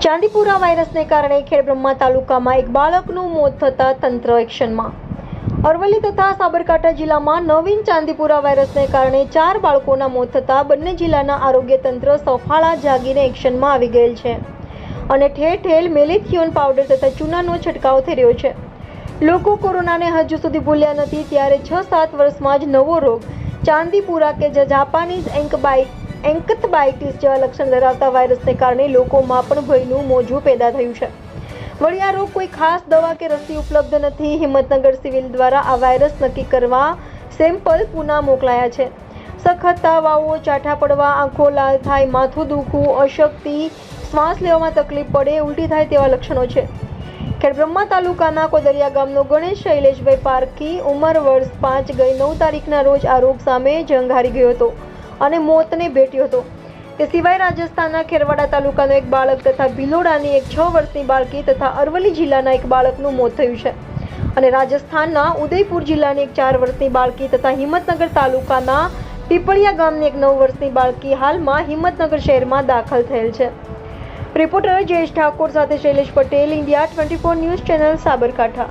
ચાંદીપુરા વાયરસને કારણે ખેડબ્રહ્મા તાલુકામાં એક બાળકનું મોત થતાં તંત્ર એક્શનમાં. અરવલ્લી તથા સાબરકાંઠા જિલ્લામાં નવીન ચાંદીપુરા વાયરસને કારણે 4 બાળકોના મોત થતાં બંને જિલ્લાના આરોગ્ય તંત્ર સફાળા જાગીને એક્શનમાં આવી ગયેલ છે અને ઠેર ઠેર મેલેથિયોન પાવડર તથા ચૂનાનો છંટકાવ થઈ રહ્યો છે. લોકો કોરોનાને હજુ સુધી ભૂલ્યા નથી, ત્યારે 6-7 વર્ષમાં જ નવો રોગ ચાંદીપુરા કે જે જાપાનીઝ એન્કેફેલાઇટિસ જેવા લક્ષણ ધરાવતા વાયરસને કારણે લોકોમાં પણ ભયનું મોજું પેદા થયું છે. વળી આ રોગ કોઈ ખાસ દવા કે રસી ઉપલબ્ધ નથી. હિંમતનગર સિવિલ દ્વારા આ વાયરસ નક્કી કરવા સેમ્પલ પુના મોકલાયા છે. સખત તાવ આવવો, ચાઠા પડવા, આંખો લાલ થાય, માથું દુખવું, અશક્તિ, શ્વાસ લેવામાં તકલીફ પડે, ઉલટી થાય તેવા લક્ષણો છે. ખેડબ્રહ્મા તાલુકાના કોદરિયા ગામનો ગણેશ શૈલેષભાઈ પારકી ઉંમર વર્ષ 5 ગઈ 9 તારીખના રોજ આ રોગ સામે જંગ હારી ગયો હતો અને મોતને ભેટ્યો હતો. તે સિવાય રાજસ્થાનના ખેરવાડા તાલુકાનો એક બાળક તથા ભિલોડાની એક 6 વર્ષની બાળકી તથા અરવલ્લી જિલ્લાના એક બાળકનું મોત થયું છે અને રાજસ્થાનના ઉદયપુર જિલ્લાની એક 4 વર્ષની બાળકી તથા હિંમતનગર તાલુકાના પીપળિયા ગામની એક 9 વર્ષની બાળકી હાલમાં હિંમતનગર શહેરમાં દાખલ થયેલ છે. રિપોર્ટર જયેશ ઠાકોર સાથે Shailesh Patel, India 24 news channel, Sabarkantha.